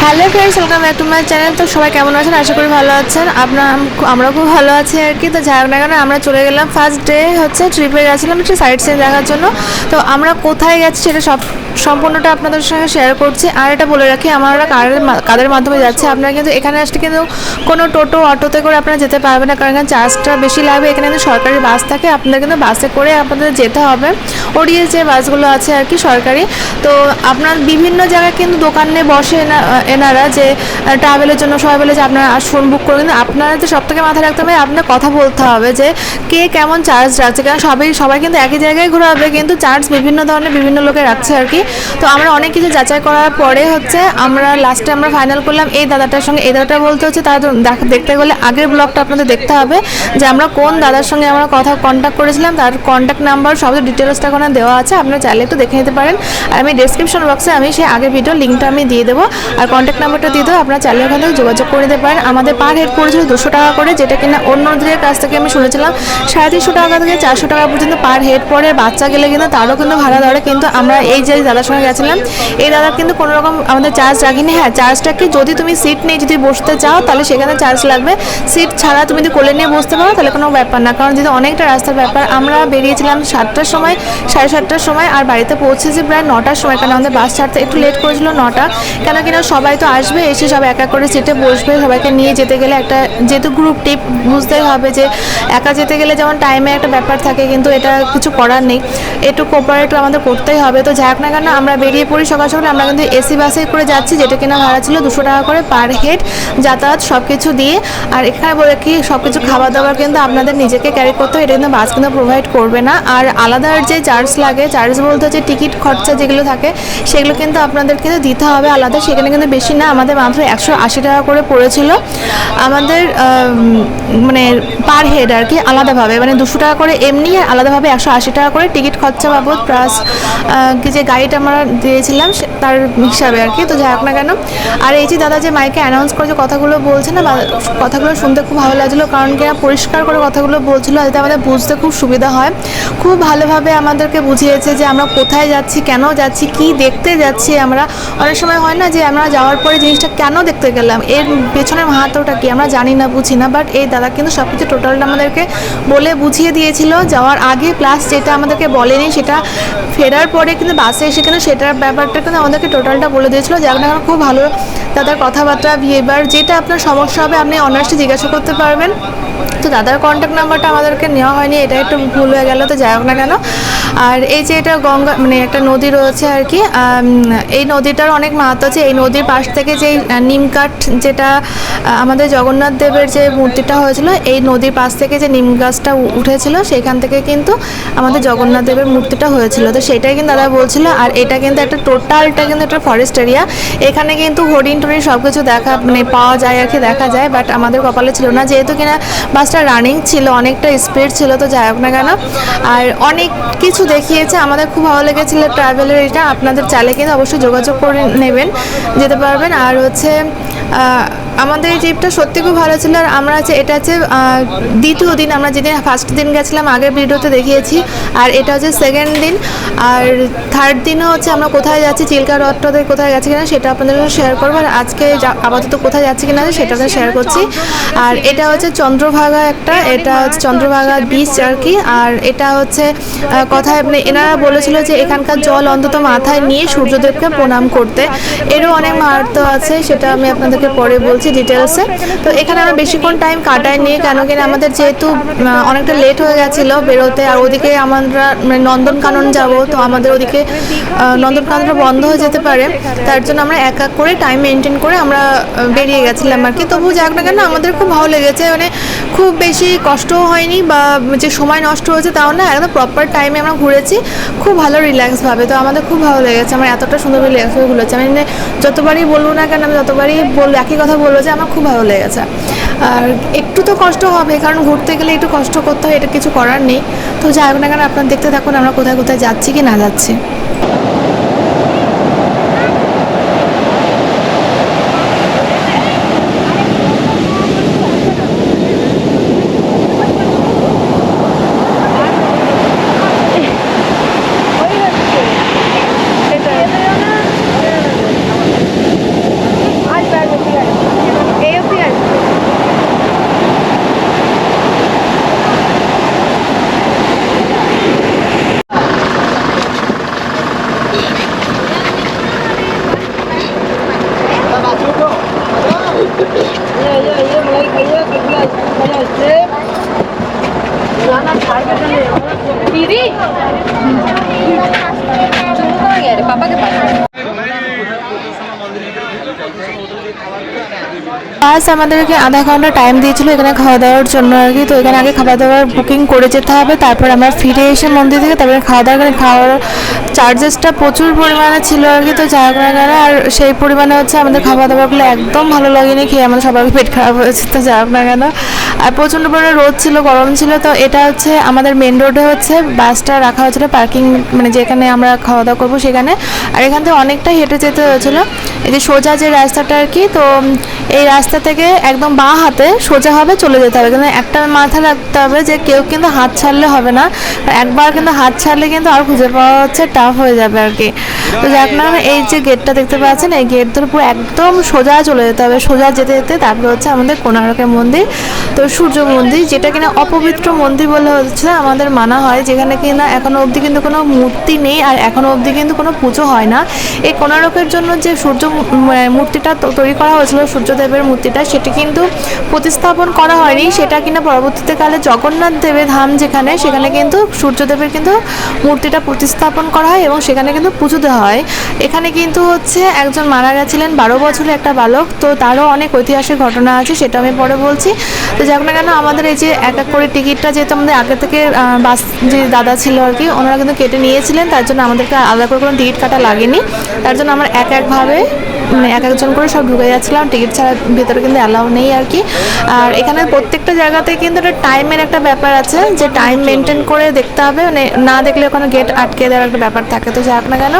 Hello friends, welcome back to my channel. তো সবাই কেমন আছেন? আশা করি ভালো আছেন। আমরা খুব ভালো আছি আর কি। তো যাই হোক না কেন, আমরা চলে গেলাম ফার্স্ট ডে হচ্ছে ট্রিপে গেছিলাম একটু সাইট সিন দেখার জন্য। তো আমরা কোথায় গেছি সেটা সম্পূর্ণটা আপনাদের সঙ্গে শেয়ার করছি। আর এটা বলে রাখি, আমরা কাদের মাধ্যমে যাচ্ছি। আপনারা কিন্তু এখানে আসলে কিন্তু কোনো টোটো অটোতে করে আপনারা যেতে পারবেন না, কারণ এখানে চার্জটা বেশি লাগবে। এখানে কিন্তু সরকারি বাস থাকে, আপনাদের কিন্তু বাসে করে আপনাদের যেতে হবে। ওড়িয়ে যে বাসগুলো আছে আর কি সরকারি। তো আপনার বিভিন্ন জায়গায় কিন্তু দোকানে বসে এনারা যে ট্রাভেলের জন্য সবাই বলে যে আপনারা আসুন বুক করে, কিন্তু আপনারা তো সব থেকে মাথায় রাখতে হবে, আপনার কথা বলতে হবে যে কে কেমন চার্জ রাখছে, কারণ সবাই কিন্তু একই জায়গায় ঘোরাবে, কিন্তু চার্জ বিভিন্ন ধরনের বিভিন্ন লোকে রাখছে আর কি। তো আমরা অনেক কিছু যাচাই করার পরে হচ্ছে আমরা লাস্টে ফাইনাল করলাম এই দাদাটার সঙ্গে। এই দাদাটা বলতে হচ্ছে তার দেখতে গেলে আগের ব্লগটা আপনাদের দেখতে হবে যে আমরা কোন দাদার সঙ্গে আমরা কন্ট্যাক্ট করেছিলাম, তার কন্ট্যাক্ট নাম্বার সব ডিটেলসটা ওখানে দেওয়া আছে, আপনারা চাইলে একটু দেখে নিতে পারেন। আর আমি ডেসক্রিপশন বক্সে সেই আগের ভিডিও লিঙ্কটা আমি দিয়ে দেবো, আর কন্ট্যাক্ট নাম্বারটা দিয়ে দেবো, আপনারা চাইলে ওখান থেকে যোগাযোগ করে নিতে পারেন। আমাদের পার হেড পড়েছিল 200 টাকা করে, যেটা কিনা অন্যদের কাছ থেকে আমি শুনেছিলাম 350 টাকা থেকে 400 টাকা পর্যন্ত পার হেড পড়ে। বাচ্চা গেলে কিন্তু তারও কিন্তু ভাড়া ধরে, কিন্তু আমরা এই যে দাদার সঙ্গে গেছিলাম এই দাদার কিন্তু কোনো রকম আমাদের চার্জ রাখিনি। হ্যাঁ, চার্জটা কি, যদি তুমি সিট নেই যদি বসতে চাও তাহলে সেখানে চার্জ লাগবে। সিট ছাড়া তুমি যদি কোলে নিয়ে বসতে পারো তাহলে কোনো ব্যাপার না, কারণ যদি অনেকটা রাস্তার ব্যাপার। আমরা বেরিয়েছিলাম 7টার সময়, 7:30টার সময়, আর বাড়িতে পৌঁছেছি প্রায় 9টার সময়, কারণ আমাদের বাস ছাড়তে একটু লেট করেছিল 9টা। কেন কিনা সবাই তো আসবে, এসে সব এক এক করে সিটে বসবে, সবাইকে নিয়ে যেতে গেলে একটা যেহেতু গ্রুপ ট্রিপ বুঝতেই হবে যে একা যেতে গেলে যেমন টাইমে একটা ব্যাপার থাকে, কিন্তু এটা কিছু করার নেই, একটু কোঅপারেট আমাদের করতেই হবে। তো যাক না কেন আমরা বেরিয়ে পড়ি সকাল সকাল। আমরা কিন্তু এসি বাসে করে যাচ্ছি, যেটা কিনা ভাড়া ছিল 200 টাকা করে পার হেড, যাতায়াত সব কিছু দিয়ে। আর এখানে বলে কি সব কিছু খাবার দাবার কিন্তু আপনাদের নিজেকে ক্যারি করতে হয়, এটা কিন্তু বাস কিন্তু প্রোভাইড করবে না। আর আলাদা যে চার্জ লাগে, চার্জ বলতে হচ্ছে টিকিট খরচা যেগুলো থাকে সেগুলো কিন্তু আপনাদের কিন্তু দিতে হবে আলাদা। সেখানে কিন্তু বেশি না, আমাদের মাত্র 180 টাকা করে পড়েছিল আমাদের, মানে পার হেড আর কি আলাদাভাবে, মানে 200 টাকা করে এমনি, আর আলাদাভাবে 180 টাকা করে টিকিট খরচা বাবদ প্লাস যে গাইড আমরা দিয়েছিলাম তার হিসাবে আর কি। তো যাই হোক না কেন, আর এই যে দাদা যে মাইকে অ্যানাউন্স করে যে কথাগুলো বলছে না, কথাগুলো শুনতে খুব ভালো লাগছিলো, কারণ কি পরিষ্কার করে কথাগুলো বলছিল, যাতে আমাদের বুঝতে খুব সুবিধা হয়। খুব ভালোভাবে আমাদেরকে বুঝিয়েছে যে আমরা কোথায় যাচ্ছি, কেন যাচ্ছি, কি দেখতে যাচ্ছি। আমরা অনেক সময় হয় না যে আমরা যাওয়ার পরে জিনিসটা কেন দেখতে গেলাম, এর পেছনের মাহাত্ম্যটা কি আমরা জানি না, বুঝি না, বাট এই দাদা কিন্তু সব কিছু টোটালটা আমাদেরকে বলে বুঝিয়ে দিয়েছিল যাওয়ার আগে, প্লাস যেটা আমাদেরকে বলেনি সেটা ফেরার পরে কিন্তু বাসে এসে কিন্তু সেটার ব্যাপারটা কিন্তু আমাদেরকে টোটালটা বলে দিয়েছিল। যার কারণে খুব ভালো দাদার কথাবার্তা, বিহেভিয়ার, যেটা আপনার সমস্যা হবে আপনি অনার্সে জিজ্ঞাসা করতে পারবেন। তো দাদার কন্ট্যাক্ট নাম্বারটা আমাদেরকে নেওয়া হয়নি, এটা একটু ভুল হয়ে গেল। তো যাই হোক না কেন, আর এই যে এটা গঙ্গা মানে একটা নদী রয়েছে আর কি, এই নদীটার অনেক মাহাত্ম্য আছে। এই নদীর পাশ থেকে যেই নিম কাঠ, যেটা আমাদের জগন্নাথ দেবের যে মূর্তিটা হয়েছিল, এই নদীর পাশ থেকে যে নিম গাছটা উঠেছিল সেখান থেকে কিন্তু আমাদের জগন্নাথ দেবের মূর্তিটা হয়েছিল। তো সেটাই কিন্তু দাদা বলছিল। আর এটা কিন্তু একটা টোটালটা কিন্তু একটা ফরেস্ট এরিয়া, এখানে কিন্তু হরিণ টরিণ সব কিছু পাওয়া যায় আর কি, দেখা যায়, বাট আমাদের কপালে ছিল না, যেহেতু কিনা বাসটা রানিং ছিল, অনেকটা স্পিড ছিল। তো যাই হোক না কেন, আর অনেক কিছু দেখিয়েছে, আমাদের খুব ভালো লেগেছিল ট্রাভেলের এটা। আপনাদের চাইলে কিন্তু অবশ্যই যোগাযোগ করে নেবেন, যেতে পারবেন। আর হচ্ছে আমাদের এই ট্রিপটা সত্যি খুব ভালো ছিল। আর আমরা এটা হচ্ছে দ্বিতীয় দিন, আমরা যেদিন ফার্স্ট দিন গেছিলাম আগের ভিডিওতে দেখিয়েছি, আর এটা হচ্ছে সেকেন্ড দিন। আর থার্ড দিনও হচ্ছে আমরা কোথায় যাচ্ছি, চিল্কা হ্রদটাতে কোথায় যাচ্ছি কিনা সেটা আপনাদের সাথে শেয়ার করবো। আর আজকে আপাতত কোথায় যাচ্ছি কিনা সেটাতে শেয়ার করছি। আর এটা হচ্ছে চন্দ্রভাগা এটা হচ্ছে চন্দ্রভাগা বিচ আর কি। আর এটা হচ্ছে কথায় এনারা বলেছিল যে এখানকার জল অন্তত মাথায় নিয়ে সূর্যদেবকে প্রণাম করতে, এরও অনেক মাহাত্ম্য আছে, সেটা আমি আপনাদেরকে পরে বলছি ডিটেলসে। তো এখানে আমরা বেশিক্ষণ টাইম কাটাইনি, কেন কিনা আমাদের যেহেতু অনেকটা লেট হয়ে গেছিলো বেরোতে, আর ওদিকে আমরা নন্দনকানন যাব, তো আমাদের ওদিকে নন্দনকাননটা বন্ধ হয়ে যেতে পারে, তার জন্য আমরা এক এক করে টাইম মেনটেন করে আমরা বেরিয়ে গেছিলাম আর কি। তবু যাক না কেন আমাদের খুব ভালো লেগেছে, মানে খুব বেশি কষ্টও হয়নি বা যে সময় নষ্ট হয়েছে তাও না, একদম প্রপার টাইমে আমরা ঘুরেছি খুব ভালো রিল্যাক্সভাবে। তো আমাদের খুব ভালো লেগেছে, আমার এতটা সুন্দরভাবে রিল্যাক্সভাবে ঘুরেছি। আমি যতবারই বলবো না কেন, আমি যতবারই একই কথা বলবো যে আমার খুব ভালো লেগেছে। আর একটু তো কষ্ট হবে, কারণ ঘুরতে গেলে একটু কষ্ট করতে হয়, এটা কিছু করার নেই। তো যাই হোক না কেন, আপনারা দেখতে থাকুন আমরা কোথায় কোথায় যাচ্ছি কি না যাচ্ছি। ফার্স্ট আমাদেরকে আধা ঘন্টা টাইম দিয়েছিল এখানে খাওয়া দাওয়ার জন্য আর কি। তো এখানে আগে খাওয়া দাওয়ার বুকিং করে যেতে হবে, তারপর আমরা ফিরে এসে মন্দির থেকে তারপরে খাওয়া দাওয়া করে খাওয়ার চার্জেসটা প্রচুর পরিমাণে ছিল আর কি। তো যাই হোক না কেন, আর সেই পরিমাণে হচ্ছে আমাদের খাওয়া দাওয়াগুলো একদম ভালো লাগেনি, খেয়ে আমাদের সবার পেট খারাপ হয়েছে। তো যাই হোক না কেন, আর প্রচণ্ড পরিমাণে রোদ ছিল, গরম ছিল। তো এটা হচ্ছে আমাদের মেন রোডে হচ্ছে বাসটা রাখা হয়েছিল পার্কিং, মানে যেখানে আমরা খাওয়া দাওয়া করবো সেখানে। আর এখান থেকে অনেকটাই হেঁটে যেতে হয়েছিলো, এই যে সোজা যে রাস্তাটা আর কি। তো এই রাস্তা থেকে একদম বাঁ হাতে সোজা হবে চলে যেতে হবে, কিন্তু একটা মাথা রাখতে হবে যে কেউ কিন্তু হাত ছাড়লে হবে না, একবার কিন্তু হাত ছাড়লে কিন্তু আর খুঁজে পাওয়া হচ্ছে টাফ হয়ে যাবে আর কি। তো যাক না, এই যে গেটটা দেখতে পাচ্ছেন, এই গেট ধরে পুরো একদম সোজা চলে যেতে হবে, সোজা যেতে যেতে তারপরে হচ্ছে আমাদের কোণার্কের মন্দির। তো সূর্য মন্দির, যেটা কিনা অপবিত্র মন্দির বলে হচ্ছে আমাদের মানা হয়, যেখানে কিনা এখনো অবধি কিন্তু কোনো মূর্তি নেই আর এখনো অবধি কিন্তু কোনো পুজো হয় না। এই কোণার্কের জন্য যে সূর্য মূর্তিটা তৈরি করা হয়েছিল, সূর্যদেবের মূর্তিটা, সেটি কিন্তু প্রতিস্থাপন করা হয়নি, সেটা কিনা পরবর্তীতে কালে জগন্নাথ দেবের ধাম যেখানে, সেখানে কিন্তু সূর্যদেবের কিন্তু মূর্তিটা প্রতিস্থাপন করা হয় এবং সেখানে কিন্তু পুজো দেওয়া হয়। এখানে কিন্তু হচ্ছে একজন মারা গেছিলেন 12 বছরের একটা বালক, তো তারও অনেক ঐতিহাসিক ঘটনা আছে, সেটা আমি পরে বলছি। তো যাক না কেন, আমাদের এই যে এক এক করে টিকিটটা যেহেতু আমাদের আগে থেকে বাস যে দাদা ছিল আর কি, ওনারা কিন্তু কেটে নিয়েছিলেন, তার জন্য আমাদেরকে আলাদা করে কোনো টিকিট কাটা লাগেনি। তার জন্য আমরা এক একভাবে মানে এক একজন করে সব ঢুকে যাচ্ছিলাম, টিকিট ছাড়া ভেতরে কিন্তু অ্যালাউ নেই আর কি। আর এখানে প্রত্যেকটা জায়গাতে কিন্তু একটা টাইমের একটা ব্যাপার আছে, যে টাইম মেনটেন করে দেখতে হবে, মানে না দেখলে ওখানে গেট আটকে দেওয়ার একটা ব্যাপার থাকে। তো যাক না কেন,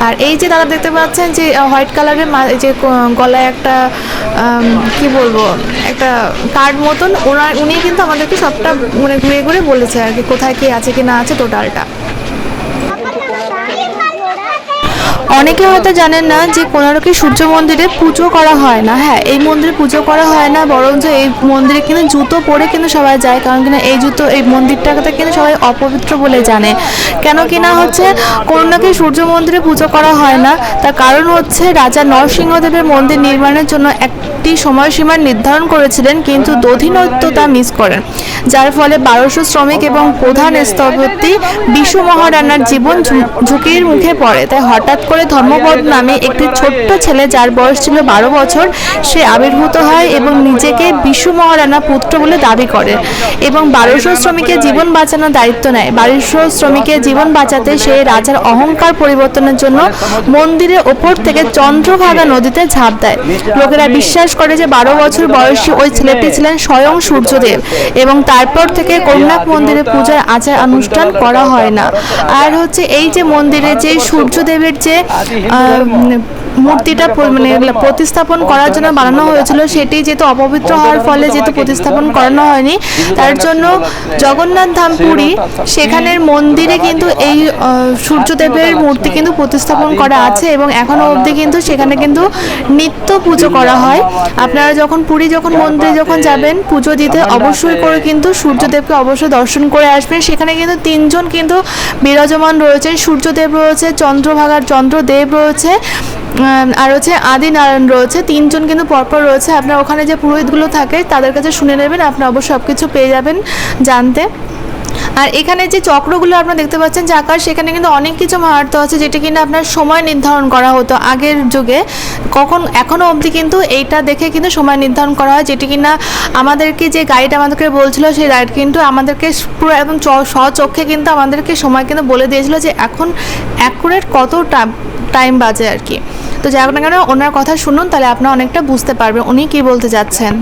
আর এই যে দাদা দেখতে পাচ্ছেন যে হোয়াইট কালারের যে গলায় একটা কি বলবো একটা কার্ড মতন, উনি কিন্তু আমাদেরকে সবটা মানে ঘুরে ঘুরে বলেছে আর কি, কোথায় কি আছে কি না আছে টোটালটা। অনেকে হয়তো জানেন না যে কোণার্কে সূর্য মন্দিরে পুজো করা হয় না। হ্যাঁ, এই মন্দিরে পুজো করা হয় না, বরঞ্চ এই মন্দিরে কিন্তু জুতো পরে কিন্তু সবাই যায়, কারণ কিনা এই জুতো এই মন্দিরটাকে কিন্তু সবাই অপবিত্র বলে জানে। কেন কিনা হচ্ছে কোণার্কে সূর্য মন্দিরে পুজো করা হয় না, তার কারণ হচ্ছে রাজা নরসিংহদেবের মন্দির নির্মাণের জন্য একটি সময়সীমা নির্ধারণ করেছিলেন, কিন্তু দধিনৈত্য তা মিস করেন, যার ফলে 1200 শ্রমিক এবং প্রধান স্থপতি বিশু মহারানার জীবন ঝুঁকির মুখে পড়ে। তাই হঠাৎ করে ধর্মপদ নামে একটি ছোট্ট ছেলে, যার বয়স ছিল 12 বছর, সে আবির্ভূত হয় এবং নিজেকে বিশু মহারানা পুত্র বলে দাবি করে এবং 1200 শ্রমিকের জীবন বাঁচানোর দায়িত্ব নেয়। 1200 শ্রমিকের জীবন বাঁচাতে সে রাজার অহংকার পরিবর্তনের জন্য মন্দিরের ওপর থেকে চন্দ্রভাগা নদীতে ঝাঁপ দেয়। লোকেরা বিশ্বাস করে যে 12 বছর বয়সী ওই ছেলেটি ছিলেন স্বয়ং সূর্যদেব, এবং তারপর থেকে কোণার্ক মন্দিরে পূজার আচার অনুষ্ঠান করা হয় না। আর হচ্ছে এই যে মন্দিরে যে সূর্যদেবের যে মূর্তিটা মানে প্রতিস্থাপন করার জন্য বানানো হয়েছিল, সেটি যেহেতু অপবিত্র হওয়ার ফলে যেহেতু প্রতিস্থাপন করানো হয়নি, তার জন্য জগন্নাথ ধাম পুরী সেখানের মন্দিরে কিন্তু এই সূর্যদেবের মূর্তি কিন্তু প্রতিস্থাপন করা আছে এবং এখনও অবধি কিন্তু সেখানে কিন্তু নিত্য পুজো করা হয়। আপনারা যখন পুরী মন্দিরে যখন যাবেন পুজো দিতে, অবশ্যই করে কিন্তু সূর্যদেবকে অবশ্যই দর্শন করে আসবেন। সেখানে কিন্তু 3 জন কিন্তু বিরাজমান রয়েছে, সূর্যদেব রয়েছে, চন্দ্রভাগার চন্দ্রদেব রয়েছে, আর হচ্ছে আদিনারায়ণ রয়েছে, 3 জন কিন্তু পরপর রয়েছে। আপনার ওখানে যে পুরোহিতগুলো থাকে তাদের কাছে শুনে নেবেন, আপনি অবশ্যই সব কিছু পেয়ে যাবেন জানতে। আর এখানে যে চক্রগুলো আপনারা দেখতে পাচ্ছেন যে আকার, সেখানে কিন্তু অনেক কিছু মাহাত্ম্য আছে, যেটা কিনা আপনার সময় নির্ধারণ করা হতো আগের যুগে, এখনও অবধি কিন্তু এইটা দেখে কিন্তু সময় নির্ধারণ করা হয়, যেটি কিনা আমাদেরকে যে গাইড আমাদেরকে বলছিল, সেই গাইড কিন্তু আমাদেরকে পুরো একদম স্বচক্ষে কিন্তু আমাদেরকে সময় কিন্তু বলে দিয়েছিল যে এখন অ্যাকুরেট কত টাইম বাজে আর কি। তো যাই হোক না কেন, ওনার কথা শুনুন, তাহলে আপনারা অনেকটা বুঝতে পারবেন উনি কি বলতে যাচ্ছেন।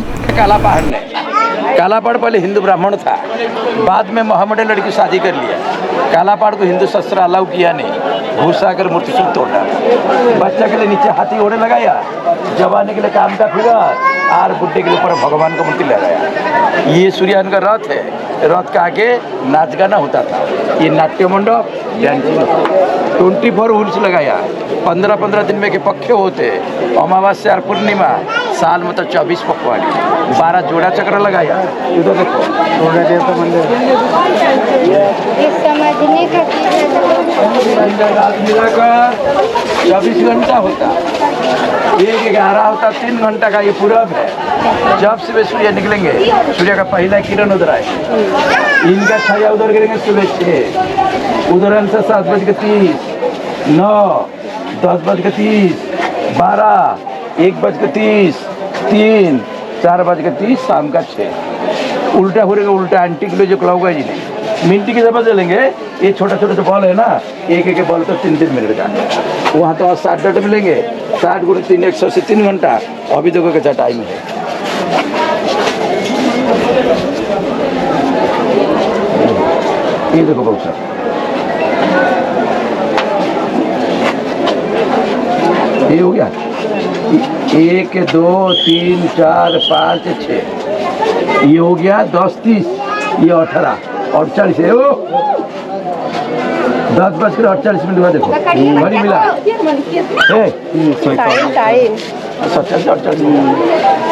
काला पहाड़ पहले हिंदू ब्राह्मण था, बाद में मोहम्मद ने लड़की शादी कर लिया। काला पहाड़ को हिंदू शास्त्र अलाउ किया नहीं, घुसा कर मूर्ति सूत्र तोड़ डाला। बच्चा के लिए नीचे हाथी घोड़े लगाया, जवानी के लिए काम का फिगर, और बुढ़े के ऊपर भगवान का मूर्ति लगाया। ये सूर्यान का रथ है, रथ का आगे नाच गाना होता था। ये नाट्य मंडप, डांसिंग 24 हुल्स लगाया। 15-15 दिन में के पक्के होते, अमावस्या और पूर्णिमा, साल में तो 24 पखवाड़ी, 12 जोड़ा चक्र लगाया। इधर देखो, जोड़ा देवता मंदिर मिलाकर 24 घंटा होता, 1-11 होता, 3 घंटा का ये पूरब है। जब सुबह सूर्य निकलेंगे, सूर्य का पहला किरण उधर आए, इनका छाया उधर गिरेंगे सुबह 6, उधर से 7:30, 9, 10:30, 12, 1:30, 3, 4:30 शाम का 6। उल्टा हो रहेगा, उल्टा एंटी किलो जो क्लाउगा जी नहीं मिनटी की समझ लेंगे। ये छोटा छोटा जो बॉल है ना, एक एक बॉल तो 3-3 मिनट का। वहाँ तो 60 डट मिलेंगे, 60 × 3 180 3 घंटा। अभी देखो कैसा टाइम है। ये देखो बहुत सारा ये हो गया। 1 2 3 4 5 6 ये हो गया 10 30 ये 18 48 है। वो 10:48 बाद देखो घड़ी मिला है 47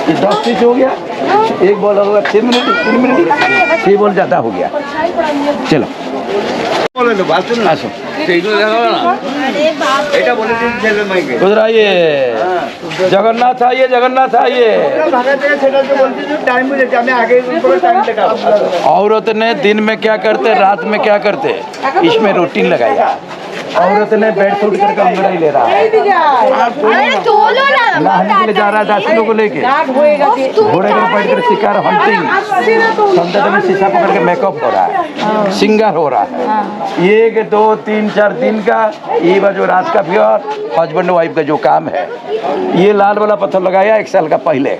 ये 10 30 हो गया। एक बॉल होगा 6 मिनट 3 मिनट 6 बॉल ज़्यादा हो गया। चलो আসো उधर आइए। जगन्नाथ आइए, जगन्नाथ आइए। औरत ने दिन में क्या करते, रात में क्या करते, इसमें रूटीन लगाया। औरत ने बेड सूट करके अंगड़ाई ले रहा है, नहाने के लिए जा रहा है दासियों को लेके। घोड़े पर बैठ कर शिकार हंटिंग, संदर्भ में शीशा पकड़ के मेकअप हो रहा है, सिंगार हो रहा है। 1 2 3 4 दिन का ये जो रात का भी और हस्बैंड वाइफ का जो काम है। ये लाल वाला पत्थर लगाया 1 साल का पहले,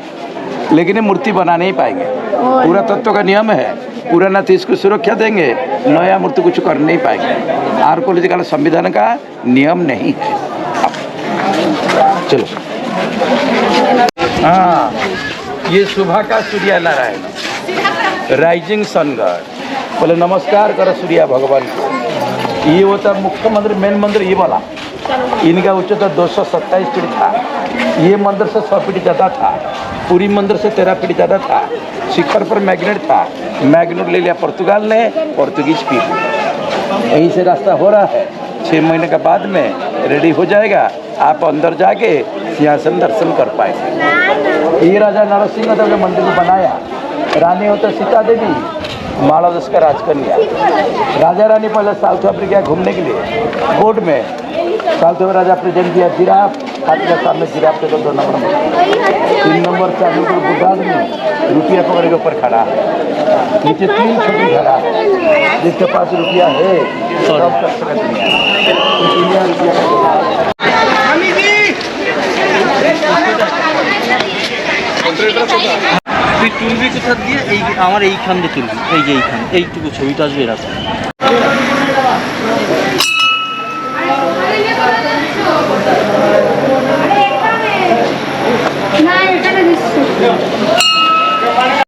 लेकिन ये मूर्ति बना नहीं पाएंगे। पूरा तत्व का नियम है, पुराना तो इसको सुरक्षा देंगे, नया मूर्ति कुछ कर नहीं पाएंगे। आर्कोलॉजिकल संविधान का नियम नहीं है। चलो हाँ, ये सुबह का Surya Narayan rising sun god. बोले नमस्कार करो सूर्य भगवान को। ये होता मुख्य मंदिर, मेन मंदिर ये वाला। इनका उच्चता 227 फीट था। ये मंदिर से 100 फीट ज़्यादा था। पूरी मंदिर से 13 फीट ज़्यादा था। शिखर पर मैग्नेट था, मैग्नेट ले लिया पुर्तगाल ने, पोर्तुगीज पीपल। यहीं से रास्ता हो रहा है। 6 महीने के बाद में रेडी हो जाएगा, आप अंदर जाके सिंहासन दर्शन कर पाएंगे। ये राजा नरसिंह देव ने मंदिर को बनाया। रानी होता सीता देवी, मालदेश का राजकन्या। राजा रानी पहले साउथ अफ्रीका घूमने के लिए बोट में, साउथ में राजा प्रेजेंट दिया जिराफ, हाथी के सामने जिराफ के 2 नंबर में, 3 नंबर 4 नंबर बुढ़ा आदमी रुपया पकड़ के ऊपर खड़ा है, नीचे 3 छोटी खड़ा है। जिसके पास रुपया है सब कर सकते हैं। তুই তুলবি কোথা দিয়ে? এই আমার এইখান দিয়ে তুলবি, এই যে এইখান, এইটুকু ছবিটা আসবে এরকম।